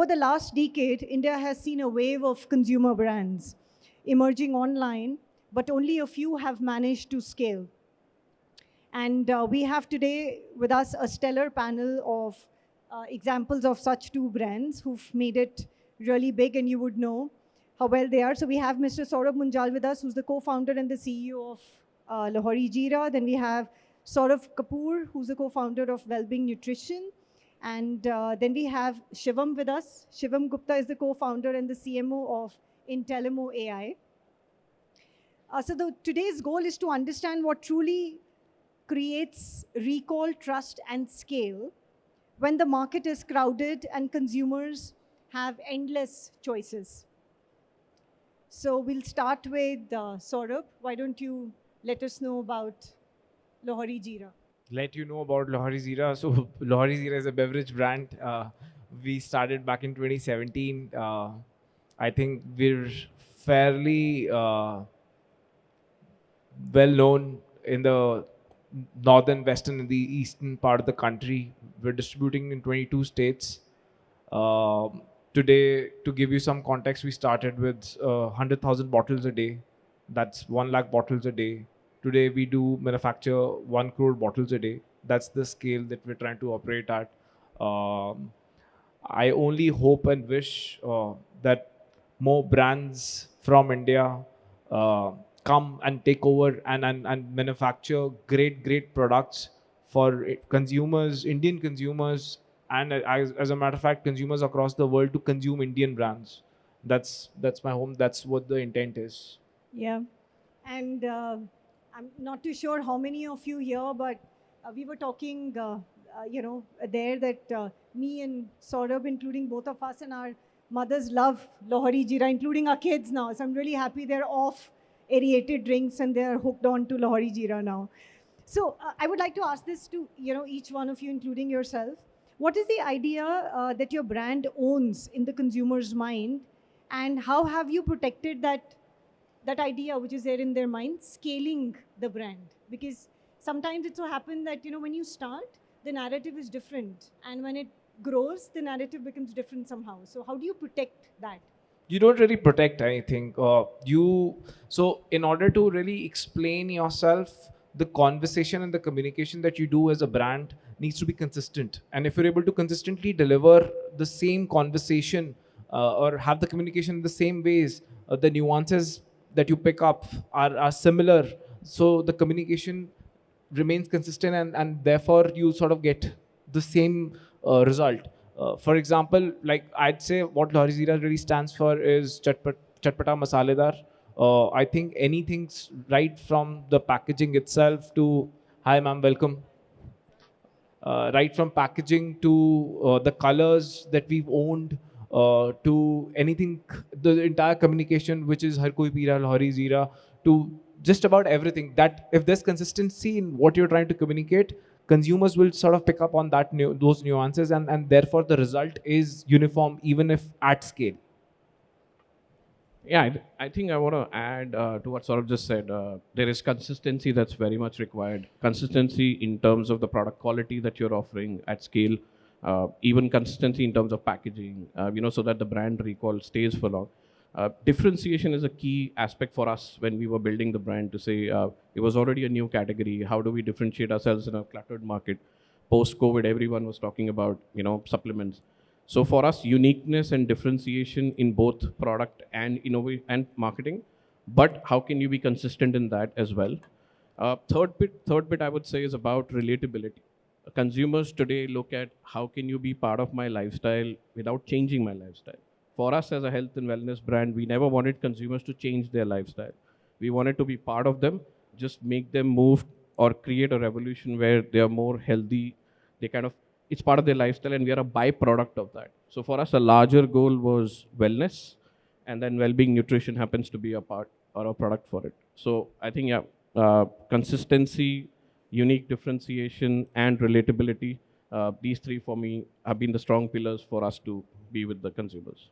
over the last decade, India has seen a wave of consumer brands emerging online, but only a few have managed to scale. And we have today with us a stellar panel of examples of such two brands who've made it really big, and you would know how well they are. So we have Mr. Saurabh Munjal with us, who's the co-founder and the CEO of Lahori Jeera. Then we have Saurav Kapoor, who's the co-founder of Wellbeing Nutrition. And then we have Shivam with us. Shivam Gupta is the co-founder and the CMO of Intelimo AI. Today's goal is to understand what truly creates recall, trust, and scale when the market is crowded and consumers have endless choices. So we'll start with Saurabh. Why don't you let us know about Lahori Jeera? Let you know about Lahori Jeera. So Lahori Jeera is a beverage brand. We started back in 2017. I think we're fairly well known in the northern, western, and the eastern part of the country. We're distributing in 22 states. Today, to give you some context, we started with 100,000 bottles a day. That's 1 lakh bottles a day. Today, we do manufacture 1 crore bottles a day. That's the scale that we're trying to operate at. I only hope and wish that more brands from India come and take over and manufacture great products for consumers, Indian consumers, and as a matter of fact, consumers across the world to consume Indian brands. That's my home. That's what the intent is. Yeah. And I'm not too sure how many of you here, but we were talking, there that me and Saurabh, including both of us, and our mothers love Lahori Jeera, including our kids now. So I'm really happy they're off aerated drinks and they're hooked on to Lahori Jeera now. So I would like to ask this to each one of you, including yourself. What is the idea that your brand owns in the consumer's mind, and how have you protected that idea which is there in their mind, scaling the brand? Because sometimes it so happens that when you start, the narrative is different, and when it grows, the narrative becomes different somehow. So how do you protect that? You don't really protect anything. So in order to really explain yourself, the conversation and the communication that you do as a brand needs to be consistent. And if you're able to consistently deliver the same conversation or have the communication in the same ways, the nuances that you pick up are similar. So the communication remains consistent, and therefore you sort of get the same result. For example, like I'd say what Lahori Jeera really stands for is chatpata masaledar. I think anything's right from the packaging itself to, hi ma'am, welcome. Right from packaging to the colors that we've owned, to anything, the entire communication, which is Har Koi Pee Raha Lahori Jeera, to just about everything. That if there's consistency in what you're trying to communicate, consumers will sort of pick up on those nuances, and therefore the result is uniform, even if at scale. Yeah, I think I want to add to what Saurabh just said. There is consistency that's very much required. Consistency in terms of the product quality that you're offering at scale, even consistency in terms of packaging, so that the brand recall stays for long. Differentiation is a key aspect for us when we were building the brand to say it was already a new category. How do we differentiate ourselves in a cluttered market? Post-COVID, everyone was talking about, supplements. So for us, uniqueness and differentiation in both product and innovation and marketing, but how can you be consistent in that as well? Third bit I would say is about relatability. Consumers today look at how can you be part of my lifestyle without changing my lifestyle. For us as a health and wellness brand, we never wanted consumers to change their lifestyle. We wanted to be part of them, just make them move or create a revolution where they are more healthy. It's part of their lifestyle, and we are a byproduct of that. So for us, a larger goal was wellness, and then well-being nutrition happens to be a part or a product for it. So I think, consistency, unique differentiation, and relatability, these three for me have been the strong pillars for us to be with the consumers.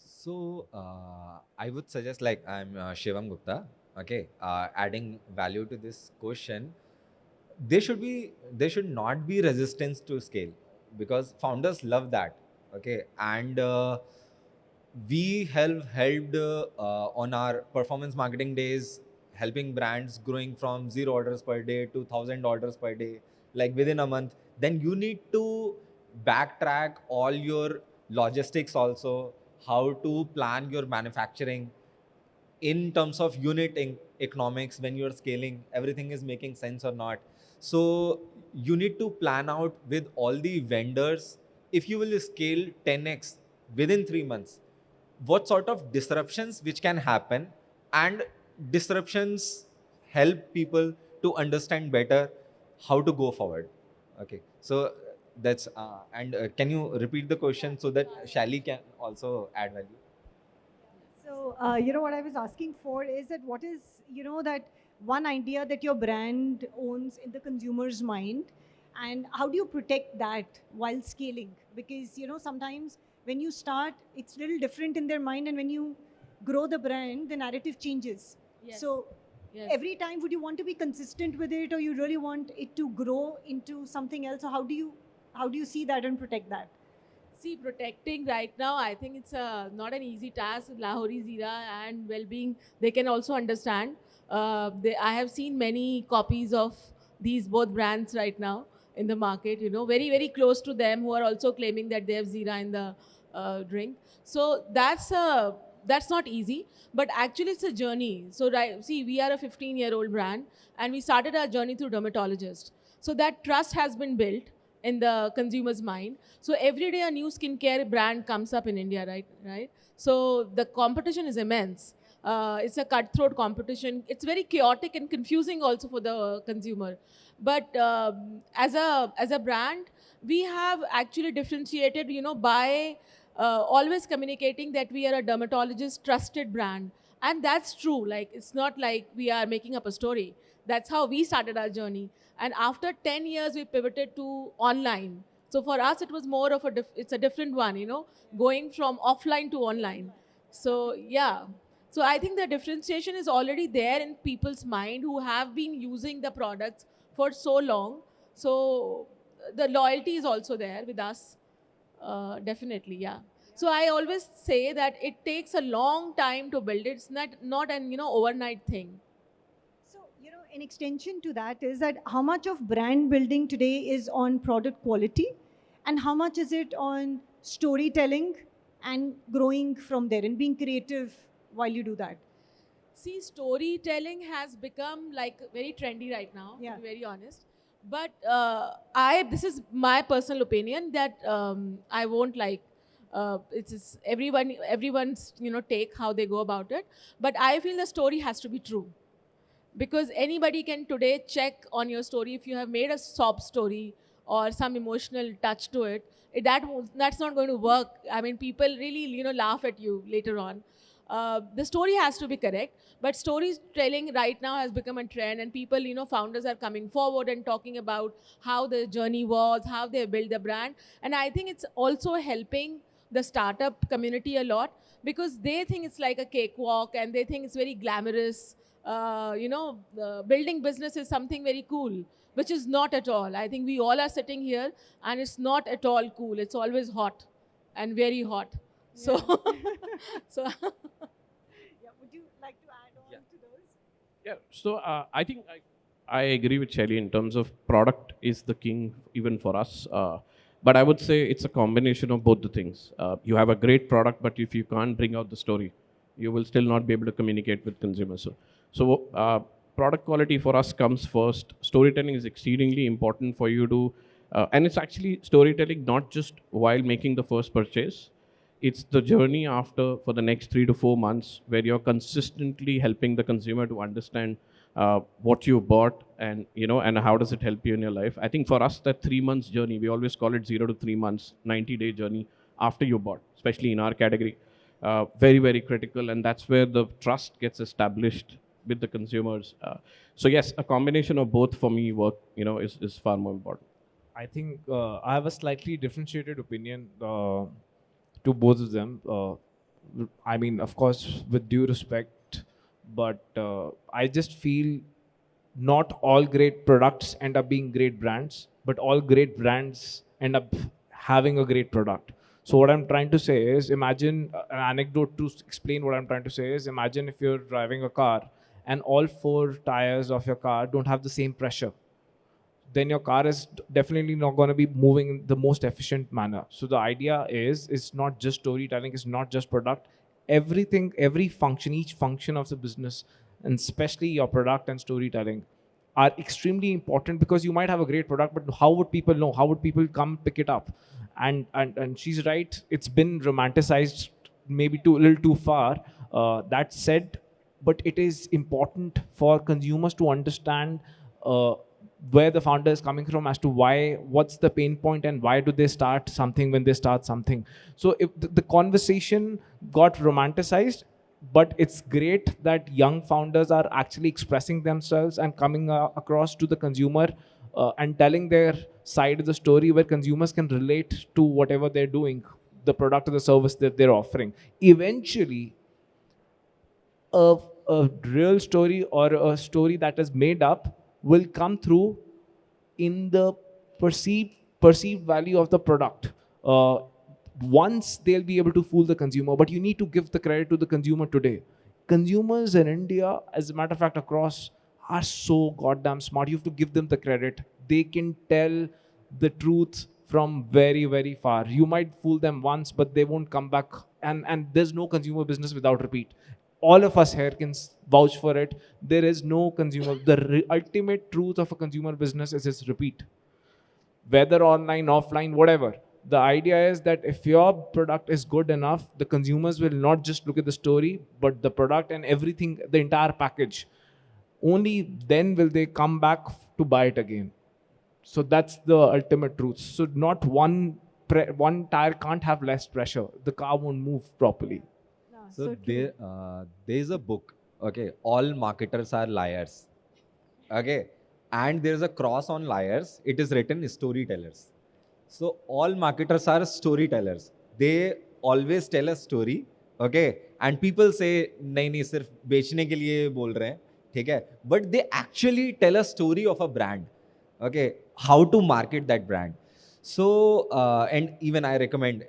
So I would suggest, like, I'm Shivam Gupta. Okay, adding value to this question, there should not be resistance to scale. because founders love that. Okay, and we helped on our performance marketing days, helping brands growing from 0 orders per day to 1,000 orders per day, like within a month. Then you need to backtrack all your logistics also, how to plan your manufacturing in terms of unit economics. When you're scaling, everything is making sense or not. So you need to plan out with all the vendors. If you will scale 10x within 3 months, what sort of disruptions which can happen, and disruptions help people to understand better how to go forward. Okay, so that's and can you repeat the question so that Shally can also add value? So, what I was asking for is that what is, that one idea that your brand owns in the consumer's mind, and how do you protect that while scaling? Because, sometimes when you start, it's a little different in their mind, and when you grow the brand, the narrative changes. Yes. So, Yes. every time, would you want to be consistent with it, or you really want it to grow into something else? Or how do you see that and protect that? See, protecting right now, I think it's not an easy task. Lahori Zira and well-being, they can also understand. I have seen many copies of these both brands right now in the market. Very very close to them, who are also claiming that they have Zira in the drink. So that's not easy, but actually it's a journey. So right, see, we are a 15-year-old brand, and we started our journey through dermatologists. So that trust has been built in the consumer's mind. So every day a new skincare brand comes up in India, right? Right. So the competition is immense. It's a cutthroat competition. It's very chaotic and confusing also for the consumer. But as a brand, we have actually differentiated, by always communicating that we are a dermatologist trusted brand, and that's true. Like, it's not like we are making up a story. That's how we started our journey. And after 10 years, we pivoted to online. So for us, it was more of it's a different one, going from offline to online. So yeah. So I think the differentiation is already there in people's mind who have been using the products for so long. So the loyalty is also there with us. Definitely, yeah. So I always say that it takes a long time to build it. It's not an overnight thing. So, an extension to that is that how much of brand building today is on product quality, and how much is it on storytelling and growing from there and being creative while you do that? See, storytelling has become like very trendy right now, Yeah. to be very honest. But this is my personal opinion that I won't like. It's everyone's take how they go about it. But I feel the story has to be true, because anybody can today check on your story if you have made a sob story or some emotional touch to it. That's not going to work. I mean, people really laugh at you later on. The story has to be correct, but storytelling right now has become a trend, and people, founders are coming forward and talking about how the journey was, how they built the brand. And I think it's also helping the startup community a lot, because they think it's like a cakewalk and they think it's very glamorous. Building business is something very cool, which is not at all. I think we all are sitting here and it's not at all cool. It's always hot and very hot. So, so Yeah. Would you like to add on Yeah. to those? Yeah. So I think I agree with Shelly in terms of product is the king even for us. But I would say it's a combination of both the things. You have a great product, but if you can't bring out the story, you will still not be able to communicate with consumers. So product quality for us comes first. Storytelling is exceedingly important for you to, and it's actually storytelling not just while making the first purchase. It's the journey after for the next 3 to 4 months where you're consistently helping the consumer to understand what you bought, and and how does it help you in your life. I think for us, that 3 months journey, we always call it 0 to 3 months, 90-day journey after you bought, especially in our category, very very critical, and that's where the trust gets established with the consumers. So yes, a combination of both for me work is far more important. I think I have a slightly differentiated opinion to both of them. I mean, of course, with due respect, but I just feel not all great products end up being great brands, but all great brands end up having a great product. So what I'm trying to say is, imagine an anecdote to explain what I'm trying to say is, imagine if you're driving a car and all 4 tires of your car don't have the same pressure. Then your car is definitely not going to be moving in the most efficient manner. So the idea is, it's not just storytelling, it's not just product. Everything, every function, each function of the business, and especially your product and storytelling, are extremely important, because you might have a great product, but how would people know? How would people come pick it up? And she's right. It's been romanticized maybe a little too far. That said, but it is important for consumers to understand where the founder is coming from, as to what's the pain point, and why do they start something when they start something. So if the conversation got romanticized, but it's great that young founders are actually expressing themselves and coming across to the consumer and telling their side of the story, where consumers can relate to whatever they're doing, the product or the service that they're offering. Eventually, a real story or a story that is made up will come through in the perceived value of the product. Once they'll be able to fool the consumer, but you need to give the credit to the consumer today. Consumers in India, as a matter of fact, across, are so goddamn smart. You have to give them the credit. They can tell the truth from very, very far. You might fool them once, but they won't come back. And there's no consumer business without repeat. All of us here can vouch for it. There is no consumer. The ultimate truth of a consumer business is its repeat. Whether online, offline, whatever. The idea is that if your product is good enough, the consumers will not just look at the story, but the product and everything, the entire package. Only then will they come back to buy it again. So that's the ultimate truth. So not one tire can't have less pressure. The car won't move properly. So true. there's a book. Okay, all marketers are liars. Okay, and there's a cross on liars. It is written storytellers. So all marketers are storytellers. They always tell a story. Okay, and people say नहीं नहीं सिर्फ बेचने के लिए बोल रहे हैं, ठीक है? But they actually tell a story of a brand. Okay, how to market that brand. So and even I recommend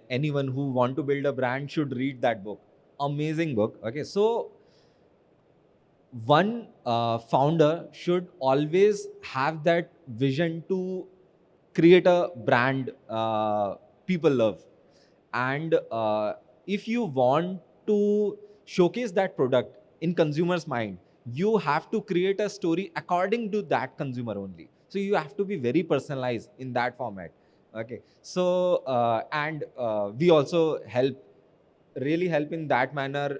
anyone who want to build a brand should read that book. Amazing book. Okay, so one founder should always have that vision to create a brand people love. And if you want to showcase that product in consumer's mind, you have to create a story according to that consumer only. So you have to be very personalized in that format. Okay, so and we also really help in that manner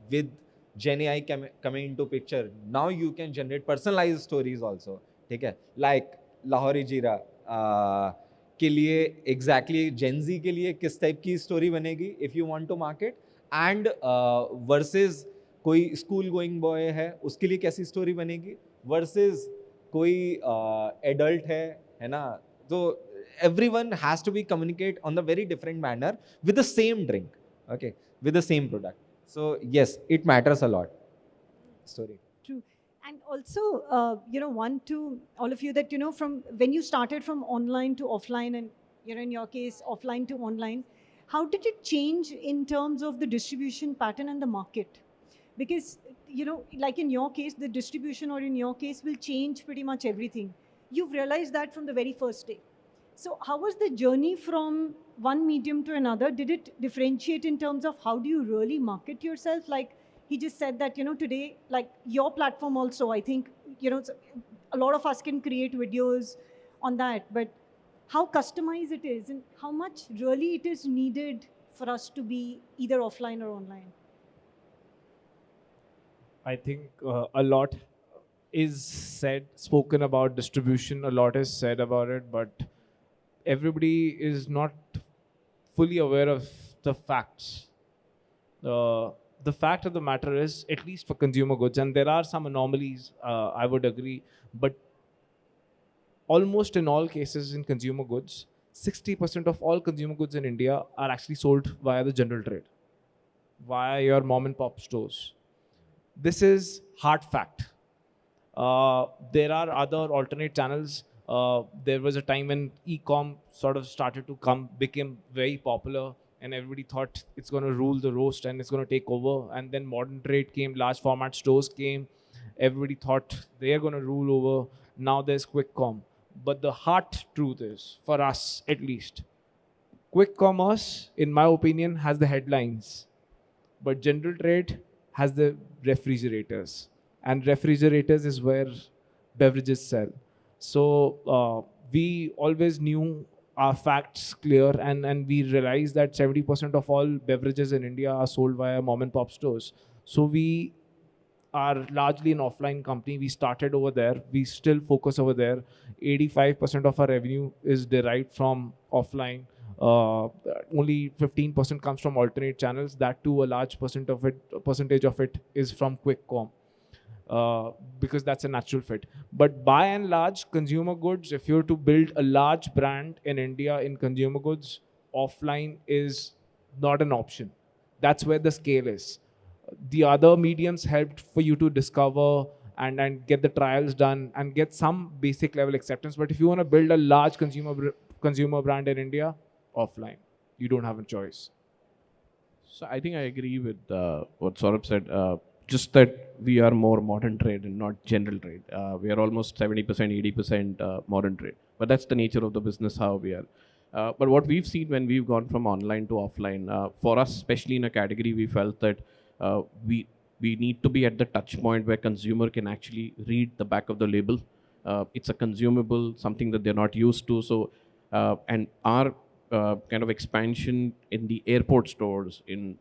with Gen AI coming into picture. Now you can generate personalized stories also. ठीक है, like Lahori जीरा के लिए exactly Gen Z के लिए किस type की story बनेगी if you want to market, and versus कोई स्कूल गोइंग बॉय है उसके लिए कैसी स्टोरी बनेगी, versus कोई एडल्ट है ना. तो everyone has to be communicate on the very different manner with the same drink. Okay, with the same product. So yes, it matters a lot. Story. True. And also, one to all of you, that, from when you started from online to offline, and, in your case, offline to online, how did it change in terms of the distribution pattern and the market? Because, like in your case, the distribution, or in your case, will change pretty much everything. You've realized that from the very first day. So how was the journey from one medium to another? Did it differentiate in terms of how do you really market yourself? Like he just said that, today, like your platform also, I think, a lot of us can create videos on that, but how customized it is and how much really it is needed for us to be either offline or online? I think a lot is spoken about distribution, a lot is said about it, but everybody is not fully aware of the facts. The fact of the matter is, at least for consumer goods, and there are some anomalies, I would agree, but almost in all cases in consumer goods, 60% of all consumer goods in India are actually sold via the general trade, via your mom and pop stores. This is hard fact. There are other alternate channels There was a time when e-com sort of started to became very popular, and everybody thought it's going to rule the roast and it's going to take over. And then modern trade came, large format stores came. Everybody thought they're going to rule over. Now there's quick com. But the hard truth is, for us at least, quick commerce, in my opinion, has the headlines, but general trade has the refrigerators, and refrigerators is where beverages sell. So we always knew our facts clear, and we realized that 70% of all beverages in India are sold via mom and pop stores. So we are largely an offline company. We started over there. We still focus over there. 85% of our revenue is derived from offline. Only 15% comes from alternate channels. That too, a large percentage of it is from quick com, because that's a natural fit. But by and large, consumer goods, if you're to build a large brand in India in consumer goods, offline is not an option. That's where the scale is. The other mediums helped for you to discover and get the trials done and get some basic level acceptance. But if you want to build a large consumer brand in India, offline, you don't have a choice. So I think I agree with what Saurabh said. Just that we are more modern trade and not general trade. We are almost 70%, 80% modern trade. But that's the nature of the business, how we are. But what we've seen when we've gone from online to offline, for us, especially in a category, we felt that we need to be at the touch point where consumer can actually read the back of the label. It's a consumable, something that they're not used to. So, and our kind of expansion in the airport stores, in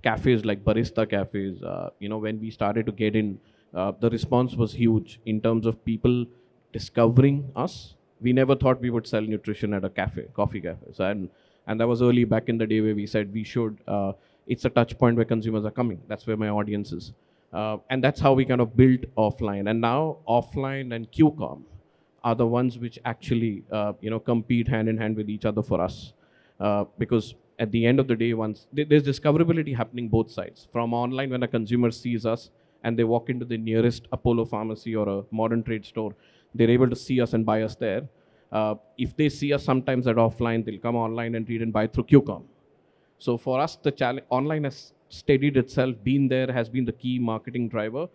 cafes like barista cafes, when we started to get in, the response was huge in terms of people discovering us. We never thought we would sell nutrition at a coffee cafe. So, and that was early back in the day where we said we should. It's a touch point where consumers are coming. That's where my audience is. And that's how we kind of built offline. And now offline and QCom are the ones which actually, compete hand in hand with each other for us. Because at the end of the day, once there's discoverability happening both sides. From online, when a consumer sees us and they walk into the nearest Apollo pharmacy or a modern trade store, they're able to see us and buy us there. If they see us sometimes at offline, they'll come online and read and buy through QCom. So for us, the challenge online has steadied itself, been there, has been the key marketing driver.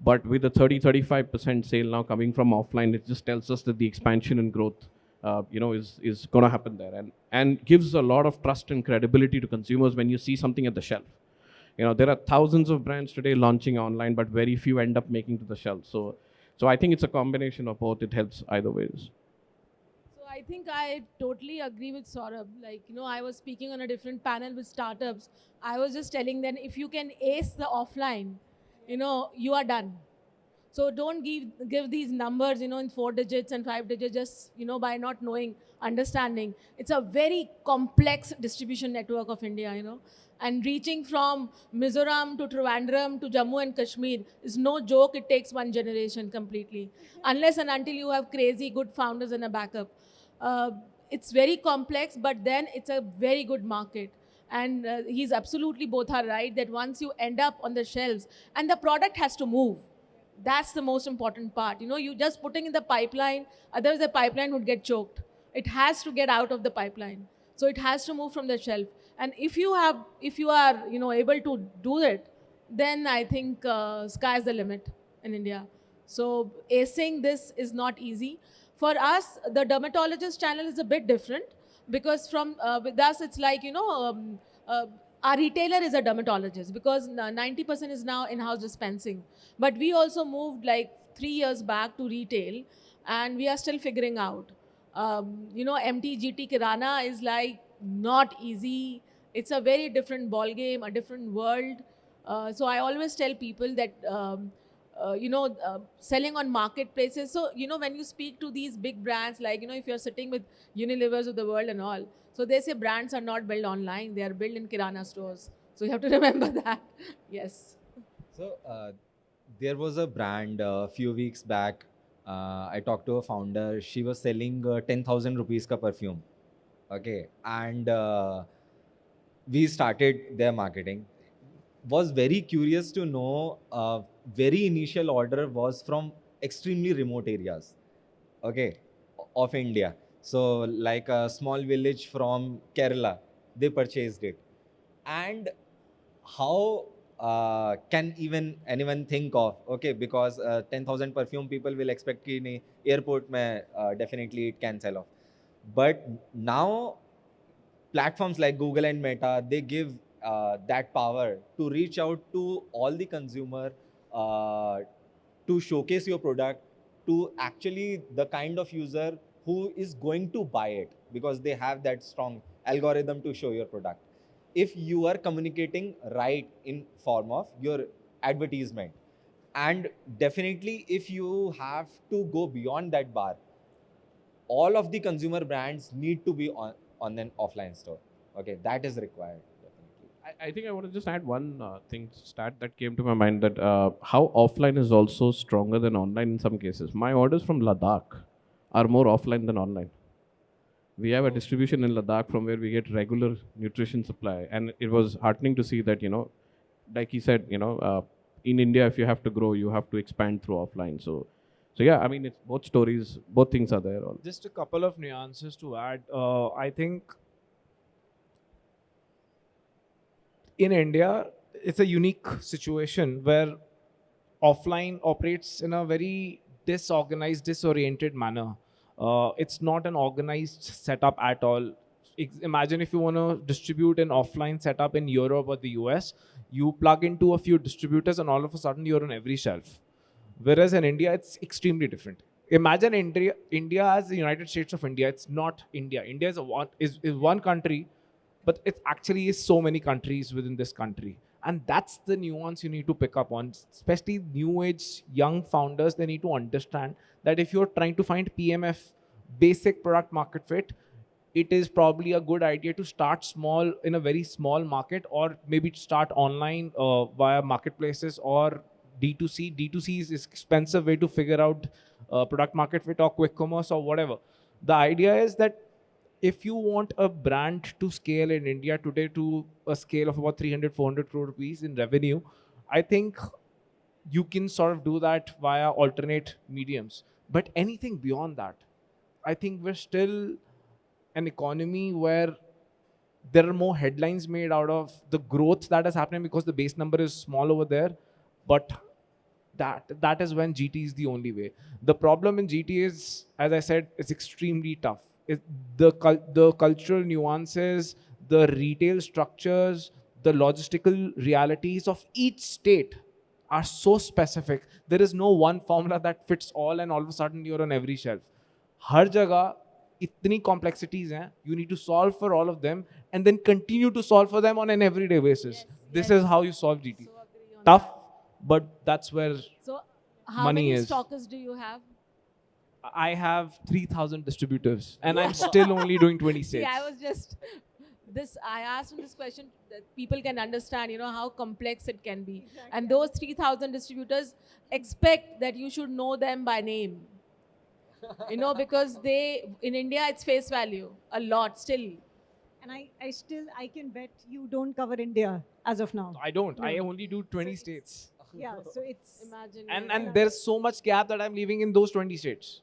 But with the 30-35% sale now coming from offline, it just tells us that the expansion and growth, is going to happen there, and gives a lot of trust and credibility to consumers when you see something at the shelf. There are thousands of brands today launching online, but very few end up making to the shelf. So I think it's a combination of both. It helps either ways. I think I totally agree with Saurabh. I was speaking on a different panel with startups. I was just telling them, if you can ace the offline, you are done. So don't give these numbers, in 4 digits and 5 digits, just, by not knowing, understanding. It's a very complex distribution network of India, and reaching from Mizoram to Trivandrum to Jammu and Kashmir is no joke. It takes 1 generation completely, unless and until you have crazy good founders and a backup. It's very complex, but then it's a very good market. And he's absolutely both are right that once you end up on the shelves, and the product has to move. That's the most important part. You just putting in the pipeline, otherwise the pipeline would get choked. It has to get out of the pipeline. So it has to move from the shelf. And if you are, able to do it, then I think sky's the limit in India. So acing this is not easy. For us, the dermatologist channel is a bit different, because with us, it's like, our retailer is a dermatologist, because 90% is now in-house dispensing. But we also moved like 3 years back to retail, and we are still figuring out. MTGT Kirana is like not easy. It's a very different ball game, a different world. So I always tell people that, selling on marketplaces. So, when you speak to these big brands, like, if you're sitting with Unilevers of the world and all, so they say brands are not built online, they are built in Kirana stores. So you have to remember that. Yes. So there was a brand a few weeks back. I talked to a founder. She was selling 10,000 rupees ka perfume. Okay. And we started their marketing. Was very curious to know, very initial order was from extremely remote areas. Okay. of India. So like a small village from Kerala, they purchased it. And how can even anyone think of, okay, because 10,000 perfume people will expect कि नहीं airport में definitely it can sell off. But now platforms like Google and Meta, they give that power to reach out to all the consumer, to showcase your product to actually the kind of user who is going to buy it, because they have that strong algorithm to show your product. If you are communicating right in form of your advertisement, and definitely if you have to go beyond that bar, all of the consumer brands need to be on an offline store. Okay, that is required. Definitely. I think I want to just add one stat that came to my mind, that how offline is also stronger than online in some cases. My orders from Ladakh are more offline than online. We have a distribution in Ladakh from where we get regular nutrition supply, and it was heartening to see that, like he said, in India, if you have to grow, you have to expand through offline. So yeah, I mean, it's both stories, both things are there. Just a couple of nuances to add. I think in India, it's a unique situation where offline operates in a very disorganized, disoriented manner. It's not an organized setup at all. Imagine if you want to distribute an offline setup in Europe or the US, you plug into a few distributors and all of a sudden you're on every shelf. Whereas in India, it's extremely different. Imagine India as the United States of India. It's not India. India is one country, but it actually is so many countries within this country. And that's the nuance you need to pick up on. Especially new age young founders, they need to understand that if you're trying to find PMF, basic product market fit, it is probably a good idea to start small in a very small market, or maybe to start online via marketplaces or D2C. D2C is expensive way to figure out product market fit, or quick commerce or whatever. The idea is that if you want a brand to scale in India today to a scale of about 300, 400 crore rupees in revenue, I think you can sort of do that via alternate mediums. But anything beyond that, I think we're still an economy where there are more headlines made out of the growth that is happening because the base number is small over there. But that is when GT is the only way. The problem in GT is, as I said, it's extremely tough. The cultural nuances, the retail structures, the logistical realities of each state are so specific. There is no one formula that fits all and all of a sudden you're on every shelf. हर जगह इतनी complexities हैं, you need to solve for all of them and then continue to solve for them on an everyday basis. This is how you solve GT. So agree on Tough, that. but that's where So how money many is. stockers do you have? I have 3,000 distributors and I'm still only doing 20 See, states. I asked him this question that people can understand, how complex it can be. And those 3,000 distributors expect that you should know them by name. Because in India, it's face value a lot still. And I can bet you don't cover India as of now. I don't. No. I only do 20 states. Yeah, so it's Imagine. And there's so much gap that I'm leaving in those 20 states.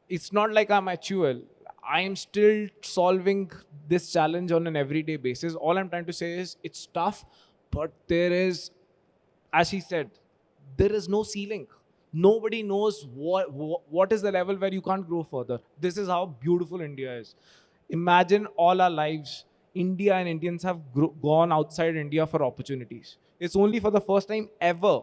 It's not like I'm at UL. I'm still solving this challenge on an everyday basis. All I'm trying to say is it's tough, but there is, as he said, there is no ceiling. Nobody knows what is the level where you can't grow further. This is how beautiful India is. Imagine all our lives, India and Indians have gone outside India for opportunities. It's only for the first time ever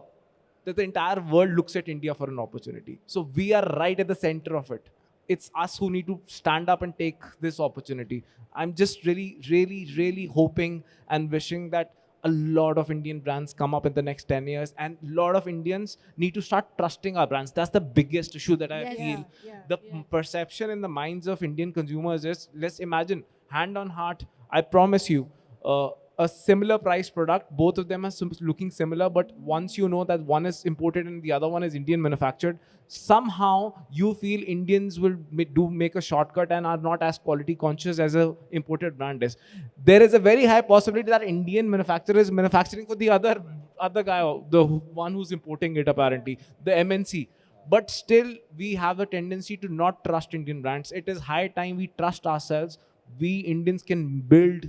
that the entire world looks at India for an opportunity. So we are right at the center of it. It's us who need to stand up and take this opportunity. I'm just really, really, really hoping and wishing that a lot of Indian brands come up in the next 10 years and a lot of Indians need to start trusting our brands. That's the biggest issue that I Yes. feel. Yeah. The perception in the minds of Indian consumers is, let's imagine, hand on heart, I promise you, a similar price product, both of them are looking similar, but once you know that one is imported and the other one is Indian manufactured, somehow you feel Indians will make a shortcut and are not as quality conscious as a imported brand is. There is a very high possibility that Indian manufacturer is manufacturing for the other guy, the one who's importing it apparently, the MNC. but still we have a tendency to not trust Indian brands. It is high time we trust ourselves. We Indians can build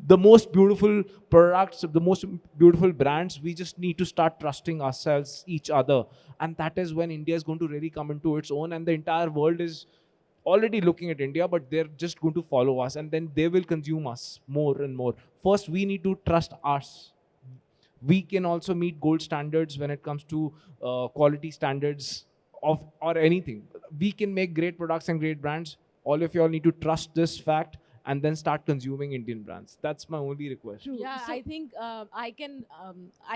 the most beautiful products, the most beautiful brands. We just need to start trusting ourselves, each other, and that is when India is going to really come into its own, and the entire world is already looking at India, but they're just going to follow us, and then they will consume us more and more. First, we need to trust us. We can also meet gold standards when it comes to quality standards of or anything. We can make great products and great brands. All of y'all need to trust this fact and then start consuming Indian brands. That's my only request. True. Yeah, So- I think I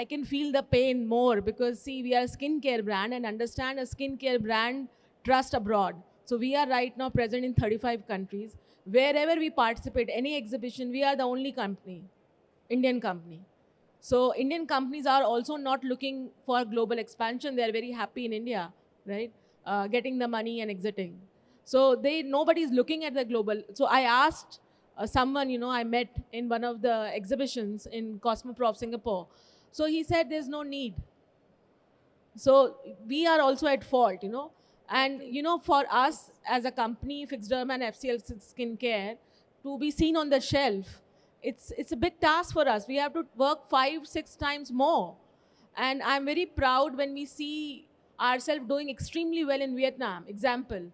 can feel the pain more because see, we are a skincare brand and understand a skincare brand trust abroad. So we are right now present in 35 countries. Wherever we participate, any exhibition, we are the only company, Indian company. So Indian companies are also not looking for global expansion. They are very happy in India, right? Getting the money and exiting. So nobody is looking at the global. So I asked someone, I met in one of the exhibitions in Cosmoprof, Singapore. So he said there's no need. So we are also at fault, And, for us as a company, Fixderm and FCL Skincare, to be seen on the shelf, it's a big task for us. We have to work 5-6 times more. And I'm very proud when we see ourselves doing extremely well in Vietnam, example.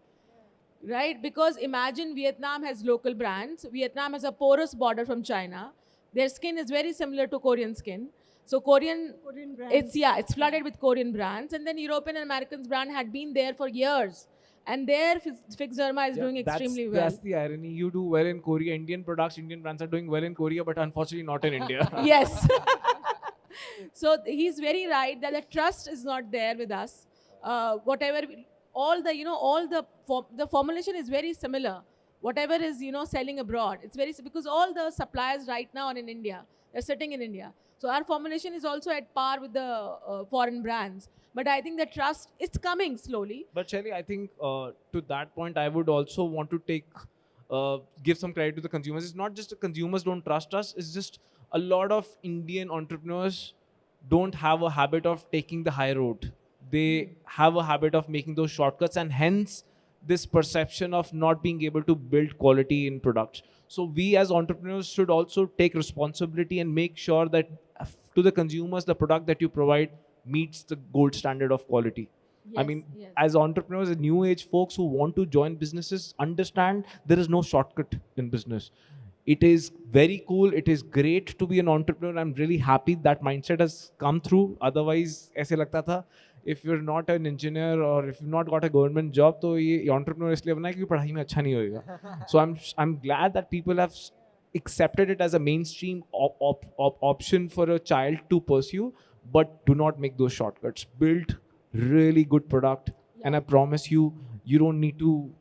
Right? Because imagine Vietnam has local brands. Vietnam has a porous border from China. Their skin is very similar to Korean skin. So Korean brands. it's flooded with Korean brands, and then European and Americans brand had been there for years, and their Fixderma is doing extremely well. That's the irony. You do well in Korea. Indian products, Indian brands are doing well in Korea, but unfortunately not in India. Yes. So he's very right that the trust is not there with us. Whatever, the formulation is very similar. Whatever is, selling abroad, it's because all the suppliers right now are in India. They're sitting in India. So our formulation is also at par with the foreign brands. But I think the trust, it's coming slowly. But Shelly, I think to that point, I would also want to give some credit to the consumers. It's not just the consumers don't trust us. It's just a lot of Indian entrepreneurs don't have a habit of taking the high road. They have a habit of making those shortcuts, and hence this perception of not being able to build quality in products. So we as entrepreneurs should also take responsibility and make sure that to the consumers, the product that you provide meets the gold standard of quality. I mean, yes. as entrepreneurs, new age folks who want to join businesses, understand there is no shortcut in business. It is very cool. It is great to be an entrepreneur. I'm really happy that mindset has come through. Otherwise, ऐसे लगता था, if you're not an engineer or if you've not got a government job, तो ये entrepreneur इसलिए बना है क्योंकि पढ़ाई में अच्छा नहीं होएगा. So I'm glad that people have accepted it as a mainstream option for a child to pursue, but do not make those shortcuts. Build really good product, and I promise you, you don't need to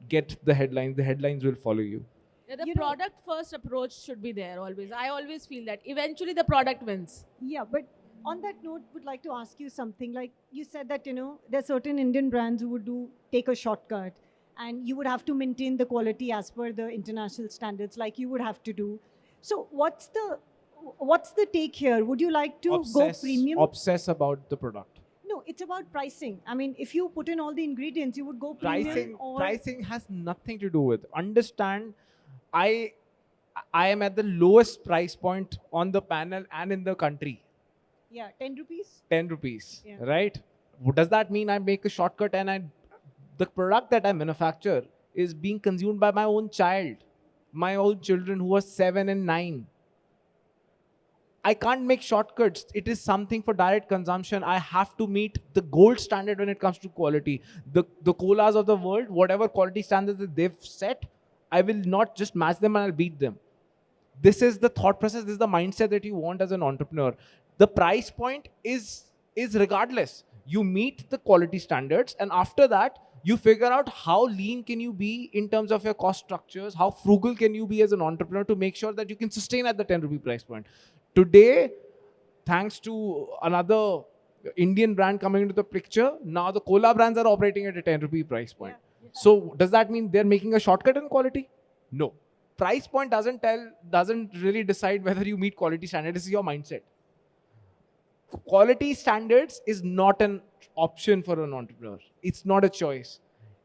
get the headlines. The headlines will follow you. Yeah, the You know- product first approach should be there always. I always feel that eventually the product wins. Yeah, but on that note, would like to ask you something. Like you said that, there are certain Indian brands who would take a shortcut, and you would have to maintain the quality as per the international standards, like you would have to do. So what's the take here? Would you like to go premium? Obsess about the product. No, it's about pricing. I mean, if you put in all the ingredients, you would go premium Pricing has nothing to do with. Understand, I am at the lowest price point on the panel and in the country. Yeah, 10 rupees. 10 rupees, Yeah. right? Does that mean I make a shortcut and the product that I manufacture is being consumed by my own child, my own children who are 7 and 9? I can't make shortcuts. It is something for direct consumption. I have to meet the gold standard when it comes to quality. The colas of the world, whatever quality standards that they've set, I will not just match them and I'll beat them. This is the thought process. This is the mindset that you want as an entrepreneur. The price point is regardless. You meet the quality standards, and after that, you figure out how lean can you be in terms of your cost structures, how frugal can you be as an entrepreneur to make sure that you can sustain at the 10 rupee price point. Today, thanks to another Indian brand coming into the picture, now the cola brands are operating at a 10 rupee price point. Yeah. So does that mean they're making a shortcut in quality? No. Price point doesn't really decide whether you meet quality standard. This is your mindset. quality standards is not an option for an entrepreneur. It's not a choice.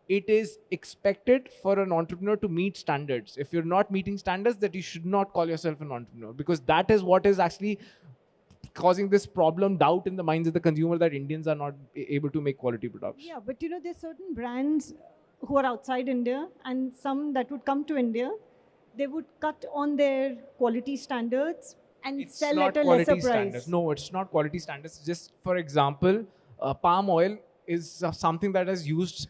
It is expected for an entrepreneur to meet standards. If you're not meeting standards, that you should not call yourself an entrepreneur, because that is what is actually causing this problem, doubt in the minds of the consumer, that Indians are not able to make quality products. Yeah, but you know, there's certain brands who are outside India and some that would come to India. They would cut on their quality standards and It's sell not at a quality lesser standards. price. No, it's not quality standards. Just for example, palm oil is something that is used.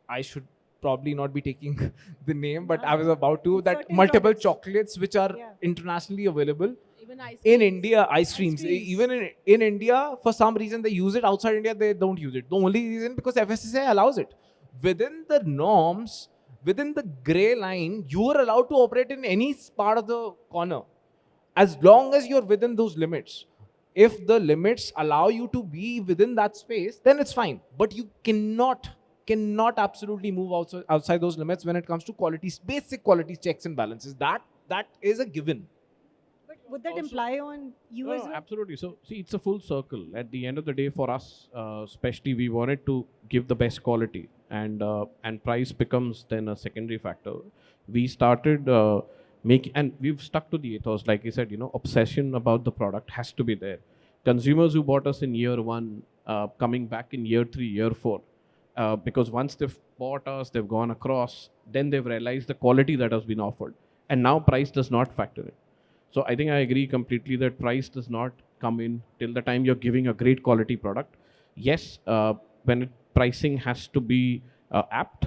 I should probably not be taking the name, but I was about to. In That certain multiple products. chocolates which are Yeah. internationally available. Even ice In creams. India, ice creams. creams. Even in India, for some reason they use it. Outside India, they don't use it. The only reason, because FSSAI allows it. Within the norms, within the grey line, you are allowed to operate in any part of the corner, as long as you're within those limits. If the limits allow you to be within that space, then it's fine. But you cannot absolutely move outside those limits when it comes to basic quality checks and balances. That is a given. But would that Also- imply on you No, as well? absolutely. So, see, it's a full circle. At the end of the day, for us, especially, we wanted to give the best quality, and price becomes then a secondary factor. We started and we've stuck to the ethos. Like you said, obsession about the product has to be there. Consumers who bought us in year one, coming back in year 3, year 4, because once they've bought us, they've gone across, then they've realized the quality that has been offered, and now price does not factor in. So I think I agree completely that price does not come in till the time you're giving a great quality product. Yes, pricing has to be apt.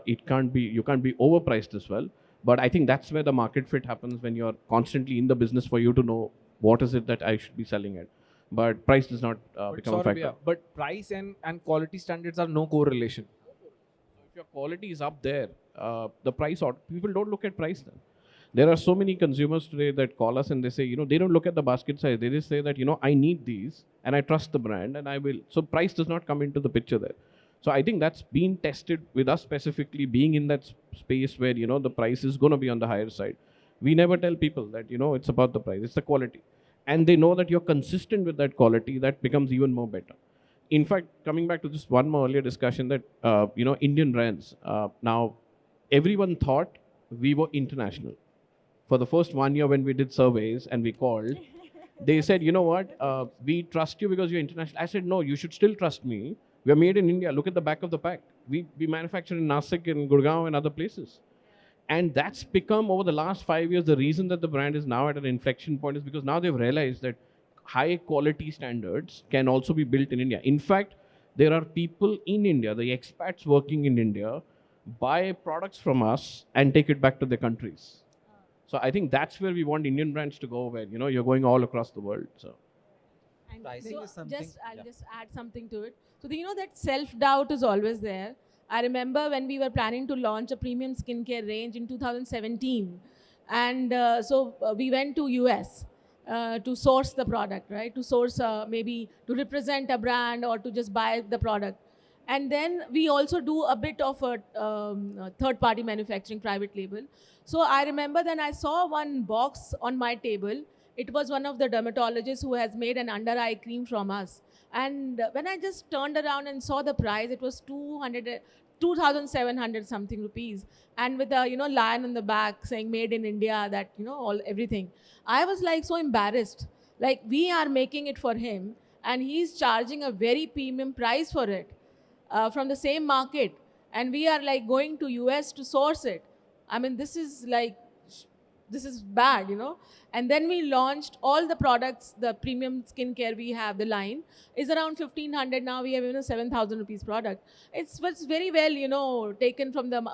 You can't be overpriced as well. But I think that's where the market fit happens, when you're constantly in the business, for you to know what is it that I should be selling at. But price does not become a Saurabh, factor. yeah, but price and quality standards are no correlation. If your quality is up there, the price, or people don't look at price then. There are so many consumers today that call us and they say, they don't look at the basket size. They just say that, I need these and I trust the brand and I will. So price does not come into the picture there. So I think that's been tested with us specifically, being in that space where, the price is going to be on the higher side. We never tell people that, it's about the price, it's the quality. And they know that you're consistent with that quality, that becomes even more better. In fact, coming back to just one more earlier discussion, that, Indian brands, now everyone thought we were international. For the first 1 year when we did surveys and we called, they said, we trust you because you're international. I said, no, you should still trust me. We are made in India. Look at the back of the pack. We manufacture in Nasik, in Gurgaon and other places. And that's become, over the last 5 years, the reason that the brand is now at an inflection point is because now they've realized that high quality standards can also be built in India. In fact, there are people in India, the expats working in India, buy products from us and take it back to their countries. So I think that's where we want Indian brands to go, where, you're going all across the world. So. And Pricing So is something. I'll just add something to it. So that self-doubt is always there. I remember when we were planning to launch a premium skincare range in 2017, and we went to US to source the product, right? To source maybe to represent a brand or to just buy the product. And then we also do a bit of a third-party manufacturing, private label. So I remember then I saw one box on my table. It was one of the dermatologists who has made an under eye cream from us. And when I just turned around and saw the price, it was 2,700 something rupees. And with a, lion in the back saying made in India, that, everything. I was like so embarrassed. Like, we are making it for him and he's charging a very premium price for it from the same market. And we are like going to US to source it. I mean, this is bad, And then we launched all the products, the premium skincare we have, the line is around 1,500. Now we have even a 7,000 rupees product. It's very well, taken from them.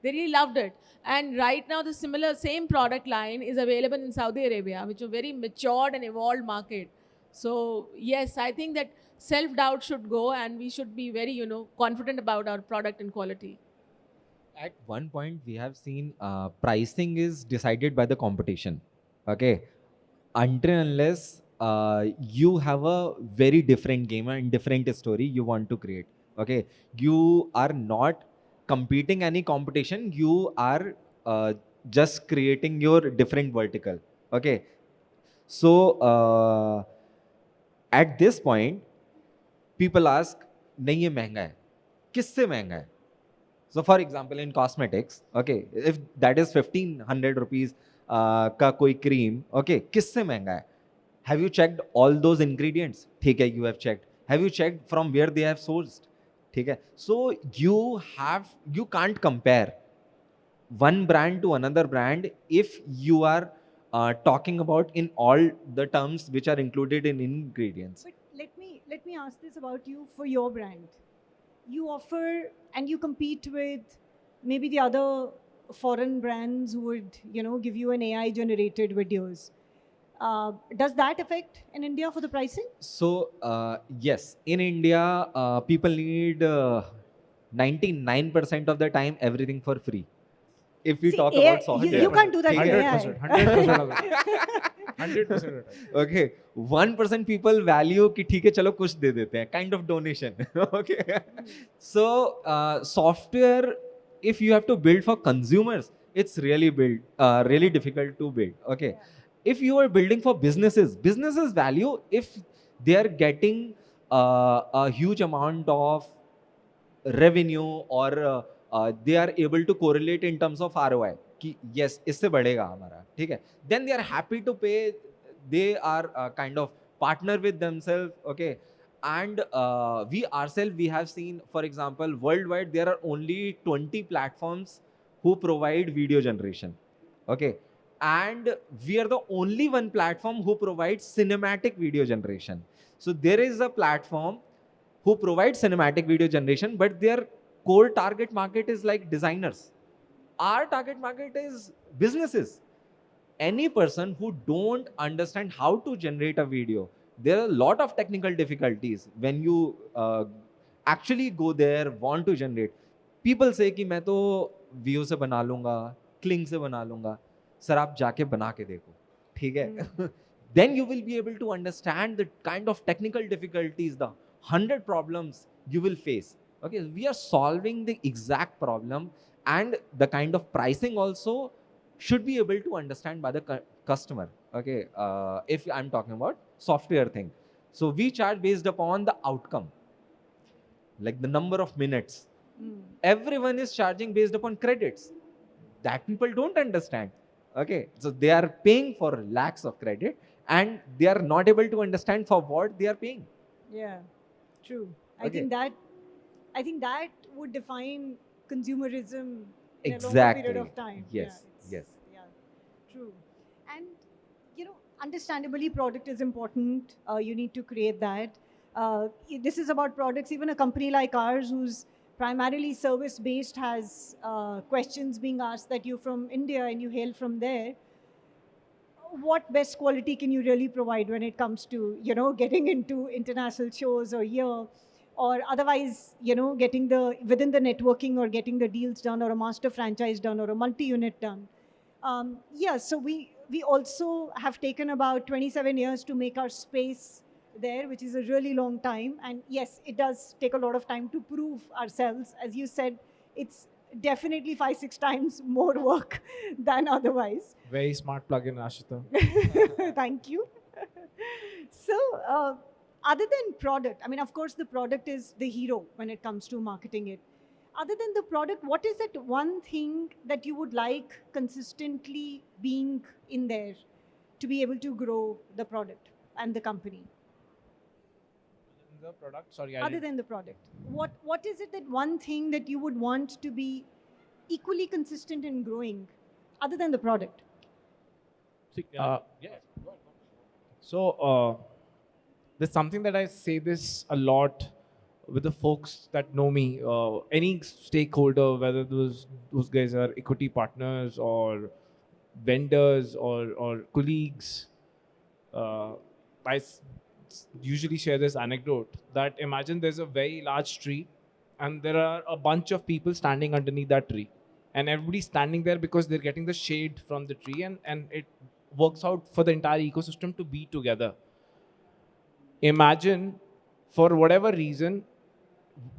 They really loved it. And right now the same product line is available in Saudi Arabia, which is a very matured and evolved market. So yes, I think that self-doubt should go and we should be very, confident about our product and quality. At one point, we have seen pricing is decided by the competition. Okay. Until unless you have a very different game and different story you want to create. Okay. You are not competing any competition. You are just creating your different vertical. Okay. So At this point, people ask, नहीं ये महंगा है, किससे महंगा है? So for example, in cosmetics, okay, if that is 1500 rupees का कोई cream, okay, किससे महंगा है? Have you checked all those ingredients? ठीक है, you have checked. Have you checked from where they have sourced? ठीक है. So you can't compare one brand to another brand if you are talking about in all the terms which are included in ingredients. But let me ask this about you for your brand. You offer and you compete with maybe the other foreign brands who would, give you an AI generated videos. Does that affect in India for the pricing? So yes, in India, people need 99% of the time everything for free. If we See, talk AI about software, you can't do that with 100%. AI. 100% of the time. 100% of the time. okay, 1% people value कि ठीक है चलो कुछ दे देते हैं, kind of donation. Okay, so software, if you have to build for consumers, it's really difficult to build. Okay, if you are building for businesses value if they are getting a huge amount of revenue or they are able to correlate in terms of ROI कि yes इससे बढ़ेगा हमारा, ठीक है, then they are happy to pay. They are kind of partner with themselves. Okay, and we have seen, for example, worldwide there are only 20 platforms who provide video generation. Okay, and we are the only one platform who provides cinematic video generation. So there is a platform who provides cinematic video generation, but their core target market is like designers. Our target market is businesses. Any person who don't understand how to generate a video, there are a lot of technical difficulties when you actually go there, want to generate. People say कि मैं तो Veo से बना लूँगा, Kling से बना लूँगा. Sir आप जाके बना के देखो, ठीक है? Then you will be able to understand the kind of technical difficulties, the 100 problems you will face. Okay, we are solving the exact problem, and the kind of pricing also should be able to understand by the customer. Okay, if I'm talking about software thing, so we charge based upon the outcome, like the number of minutes. Everyone is charging based upon credits. That people don't understand. Okay, so they are paying for lakhs of credit, and they are not able to understand for what they are paying. Yeah, true. Okay. I think that would define consumerism in a longer Exactly. period of time. Yes, it's- yes. Yeah, true. And understandably, product is important. You need to create that. This is about products. Even a company like ours, who's primarily service-based, has questions being asked that you're from India and you hail from there. What best quality can you really provide when it comes to getting into international shows or here, or otherwise getting within the networking or getting the deals done, or a master franchise done, or a multi-unit done? So we also have taken about 27 years to make our space there, which is a really long time. And yes, it does take a lot of time to prove ourselves. As you said, it's definitely 5-6 times more work than otherwise. Very smart plugin, Ashita. Thank you. So, other than product, I mean, of course, the product is the hero when it comes to marketing it. Other than the product, what is that one thing that you would like consistently being in there to be able to grow the product and the company? The product, sorry, Other than the product, what is it, that one thing that you would want to be equally consistent in growing, other than the product? So there's something that I say this a lot with the folks that know me. Any stakeholder, whether those guys are equity partners or vendors or colleagues, usually share this anecdote that imagine there's a very large tree and there are a bunch of people standing underneath that tree, and everybody's standing there because they're getting the shade from the tree, and it works out for the entire ecosystem to be together. Imagine, for whatever reason,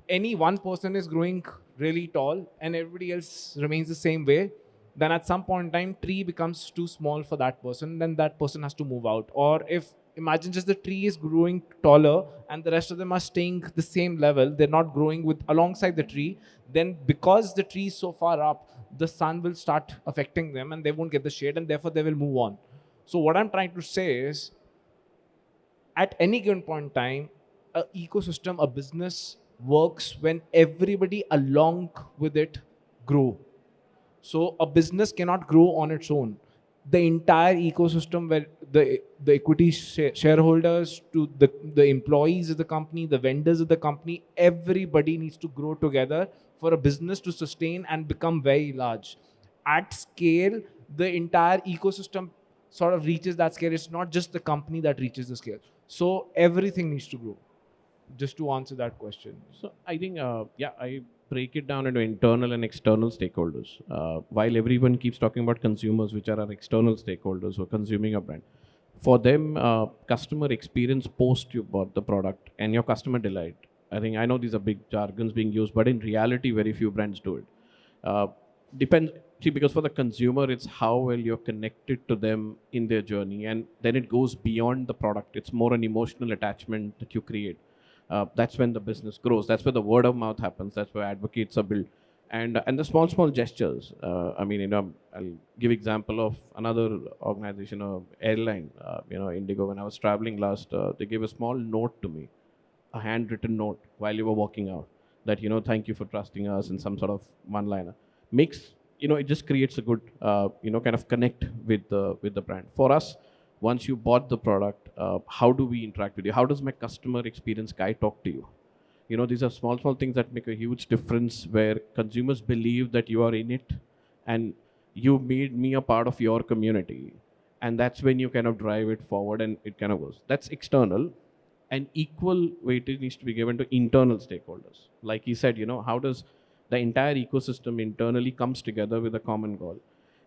any one person is growing really tall and everybody else remains the same way, then at some point in time, tree becomes too small for that person, then that person has to move out. Or if imagine just the tree is growing taller and the rest of them are staying the same level. They're not growing with alongside the tree. Then because the tree is so far up, the sun will start affecting them and they won't get the shade and therefore they will move on. So what I'm trying to say is, at any given point in time, a ecosystem, a business works when everybody along with it grow. So a business cannot grow on its own. The entire ecosystem, where the equity shareholders to the employees of the company, the vendors of the company, everybody needs to grow together for a business to sustain and become very large. At scale, the entire ecosystem sort of reaches that scale. It's not just the company that reaches the scale. So everything needs to grow. Just to answer that question. So I think, I break it down into internal and external stakeholders. While everyone keeps talking about consumers, which are our external stakeholders who are consuming a brand, for them, customer experience post you bought the product and your customer delight. I know these are big jargons being used, but in reality, very few brands do it. Depends. See, because for the consumer, it's how well you're connected to them in their journey, and then it goes beyond the product. It's more an emotional attachment that you create. That's when the business grows. That's where the word of mouth happens. That's where advocates are built, and the small gestures. I'll give example of another organization, airline. Indigo. When I was traveling last, they gave a small note to me, a handwritten note while you were walking out, that thank you for trusting us, in some sort of one liner. Makes, it just creates a good kind of connect with the brand. For us, once you bought the product, how do we interact with you? How does my customer experience guy talk to you? These are small things that make a huge difference, where consumers believe that you are in it and you made me a part of your community, and that's when you kind of drive it forward and it kind of goes. That's external. And equal weightage needs to be given to internal stakeholders. Like he said, how does the entire ecosystem internally comes together with a common goal,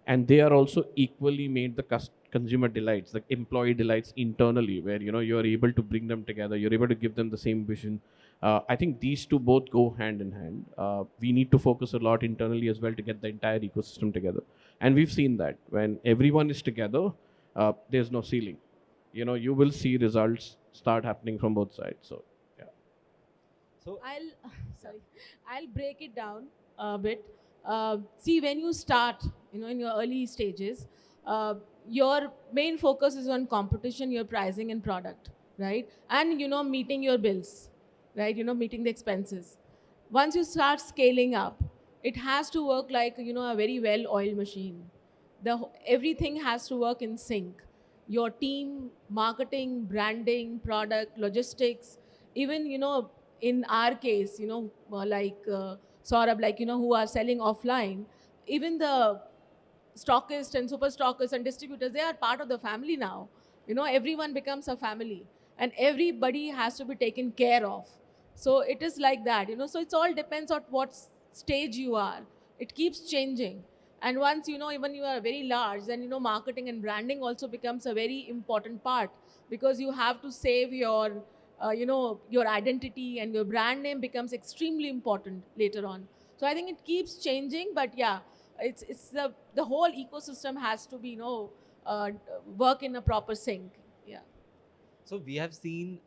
and they are also equally made the consumer delights, the employee delights internally, where you're able to bring them together, you're able to give them the same vision. I think these two both go hand in hand. We need to focus a lot internally as well to get the entire ecosystem together, and we've seen that when everyone is together, there's no ceiling. You will see results start happening from both sides. So yeah. So I'll break it down a bit. See, when you start, in your early stages, your main focus is on competition, your pricing and product, right? And, meeting your bills, right? Meeting the expenses. Once you start scaling up, it has to work like, a very well-oiled machine. Everything has to work in sync. Your team, marketing, branding, product, logistics, even, in our case, Saurabh, who are selling offline, even the stockists and super stockists and distributors, they are part of the family now. Everyone becomes a family and everybody has to be taken care of. So it is like that, so it's all depends on what stage you are. It keeps changing. And once, even you are very large, then, marketing and branding also becomes a very important part, because you have to save your, your identity, and your brand name becomes extremely important later on. So I think it keeps changing, but yeah, it's the whole ecosystem has to be, work in a proper sync. Yeah. So we have seen,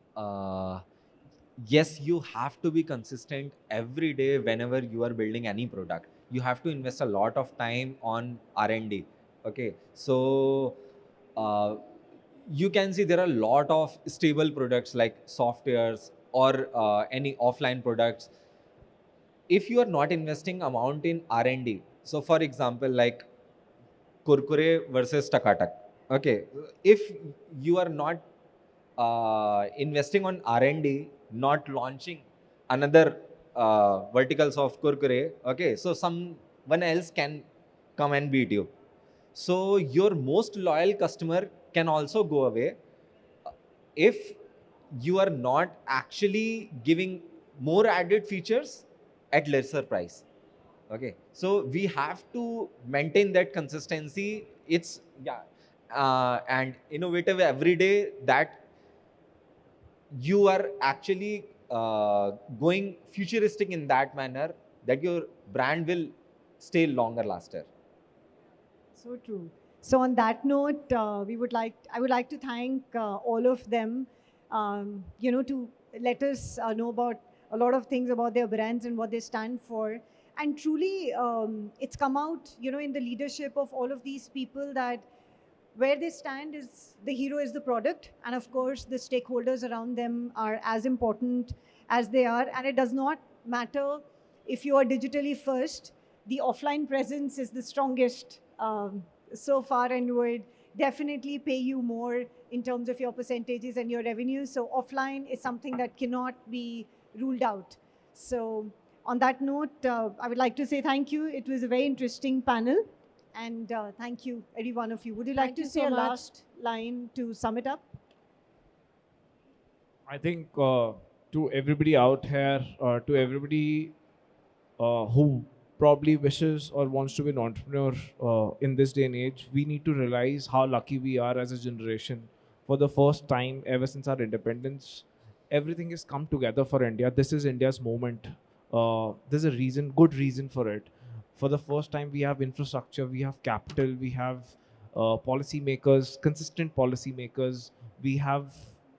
yes, you have to be consistent every day whenever you are building any product. You have to invest a lot of time on R&D. Okay, so you can see there are a lot of stable products like softwares or any offline products. If you are not investing amount in R&D, so for example, like Kurkure versus Takatak. Okay, if you are not investing on R&D, not launching another verticals of Kurkure, okay, so someone else can come and beat you. So your most loyal customer can also go away if you are not actually giving more added features at lesser price. Okay, so we have to maintain that consistency. It's and innovative every day, that you are actually going futuristic in that manner, that your brand will stay longer laster. So true. So on that note, I would like to thank all of them, to let us know about a lot of things about their brands and what they stand for. And truly, it's come out, in the leadership of all of these people that where they stand is the hero is the product, and of course the stakeholders around them are as important as they are. And it does not matter if you are digitally first, the offline presence is the strongest so far, and would definitely pay you more in terms of your percentages and your revenue. So offline is something that cannot be ruled out. So on that note, I would like to say thank you. It was a very interesting panel. And thank you, every one of you. Would you like Thank to you say so a much. last line to sum it up? I think to everybody out here, to everybody who probably wishes or wants to be an entrepreneur in this day and age, we need to realize how lucky we are as a generation. For the first time ever since our independence, everything has come together for India. This is India's moment. There's a reason, good reason for it. For the first time, we have infrastructure, we have capital, we have policy makers, consistent policy makers, we have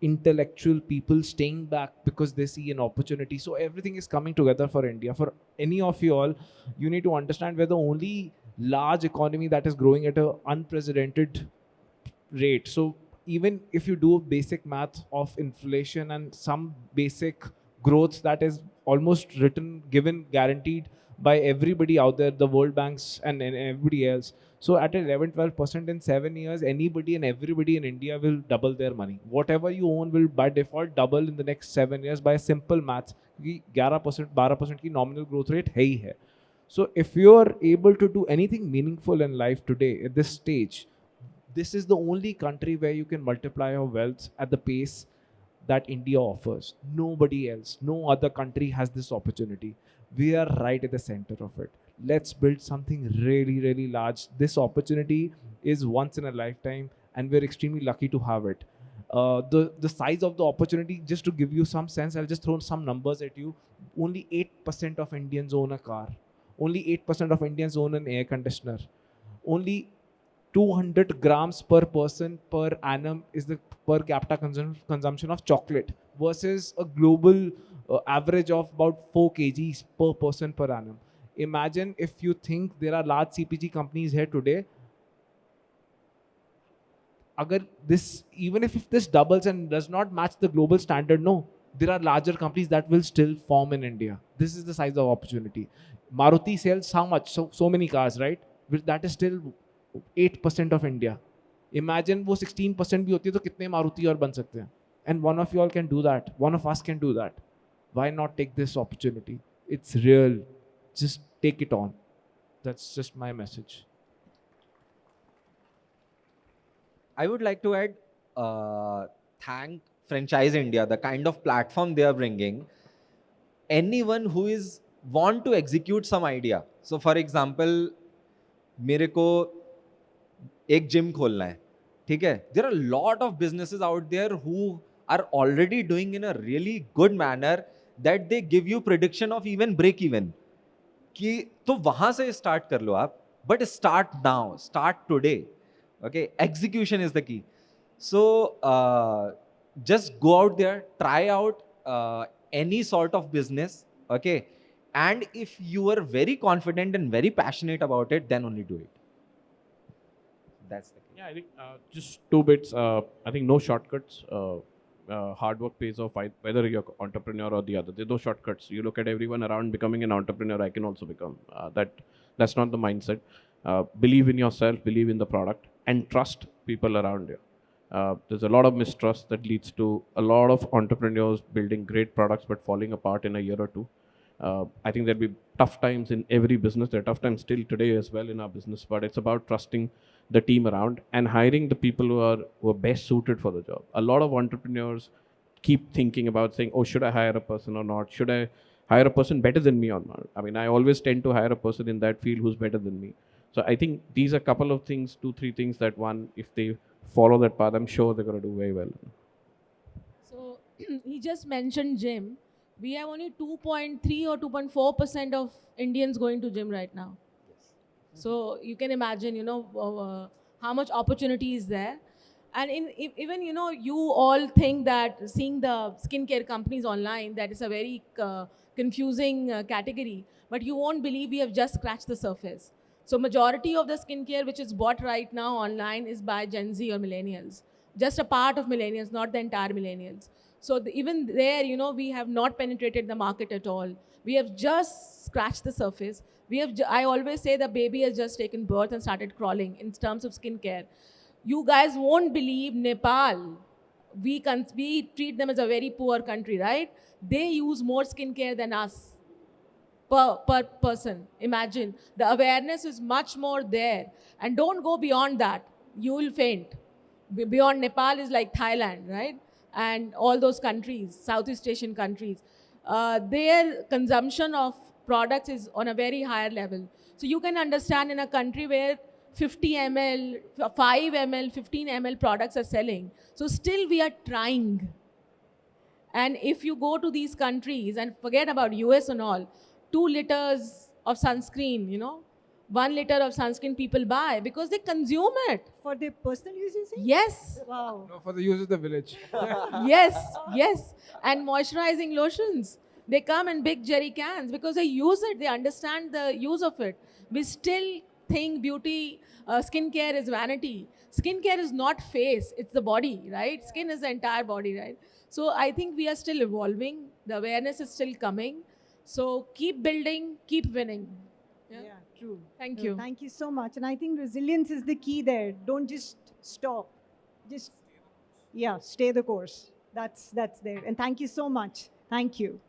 intellectual people staying back because they see an opportunity. So everything is coming together for India. For any of you all, you need to understand we're the only large economy that is growing at an unprecedented rate. So even if you do basic math of inflation and some basic growth that is almost written, given, guaranteed by everybody out there, the World Banks and everybody else. So at 11-12% in 7 years, anybody and everybody in India will double their money. Whatever you own will by default double in the next 7 years by simple maths. 11%, 12% की nominal growth rate है ही है. So if you're able to do anything meaningful in life today at this stage, this is the only country where you can multiply your wealth at the pace that India offers. Nobody else, no other country has this opportunity. We are right at the center of it. Let's build something really, really large. This opportunity is once in a lifetime, and we're extremely lucky to have it. The size of the opportunity, just to give you some sense, I'll just throw some numbers at you. Only 8% of Indians own a car. Only 8% of Indians own an air conditioner. Only 200 grams per person per annum is the per capita consumption of chocolate versus a global average of about 4 kgs per person per annum. Imagine if you think there are large CPG companies here today. Even if this doubles and does not match the global standard, no, there are larger companies that will still form in India. This is the size of opportunity. Maruti sells how much? So many cars, right? That is still 8% of India. Imagine वो 16% भी होती है तो कितने मारुति और बन सकते हैं. And one of you all can do that. One of us can do that. Why not take this opportunity? It's real. Just take it on. That's just my message. I would like to add, thank Franchise India, the kind of platform they are bringing. Anyone who is want to execute some idea. So, for example, मेरे को एक gym खोलना है, ठीक है? There are a lot of businesses out there who are already doing in a really good manner that they give you prediction of even break even. कि तो वहां से start कर लो आप, but start now, start today. Okay, execution is the key. So just go out there, try out any sort of business. Okay, and if you are very confident and very passionate about it, then only do it. That's the key. Yeah, I think just two bits. I think no shortcuts. Hard work pays off, whether you're an entrepreneur or the other. There's no shortcuts. You look at everyone around becoming an entrepreneur. I can also become. That's not the mindset. Believe in yourself, believe in the product, and trust people around you. There's a lot of mistrust that leads to a lot of entrepreneurs building great products but falling apart in a year or two. I think there'll be tough times in every business. There are tough times still today as well in our business, but it's about trusting the team around and hiring the people who are best suited for the job. A lot of entrepreneurs keep thinking about saying, oh, should I hire a person or not? Should I hire a person better than me or not? I mean, I always tend to hire a person in that field who's better than me. So I think these are a couple of things, 2-3 things that one, if they follow that path, I'm sure they're going to do very well. So he just mentioned gym. We have only 2.3 or 2.4% of Indians going to gym right now. So you can imagine, how much opportunity is there. And even, you know, you all think that seeing the skincare companies online, that is a very confusing category, but you won't believe we have just scratched the surface. So majority of the skincare which is bought right now online is by Gen Z or millennials, just a part of millennials, not the entire millennials. So even there, you know, we have not penetrated the market at all. We have just scratched the surface. I always say the baby has just taken birth and started crawling in terms of skincare. You guys won't believe Nepal. We treat them as a very poor country, right? They use more skincare than us per person. Imagine. The awareness is much more there. And don't go beyond that. You will faint. Beyond Nepal is like Thailand, right? And all those countries, Southeast Asian countries. Their consumption of products is on a very higher level. So you can understand in a country where 50 ml, 5 ml, 15 ml products are selling. So still we are trying. And if you go to these countries, and forget about US and all, 2 liters of sunscreen, you know, 1 liter of sunscreen people buy because they consume it. For their personal use, you say? Yes, Wow. No, for the use of the village. yes. And moisturizing lotions. They come in big jerry cans because they use it. They understand the use of it. We still think beauty, skincare is vanity. Skincare is not face, it's the body, right? Skin is the entire body, right? So I think we are still evolving. The awareness is still coming. So keep building, keep winning. Yeah, true. Thank True. you. Thank you so much. And I think resilience is the key there. Don't just stop. Just, yeah, stay the course. That's there. And thank you so much. Thank you.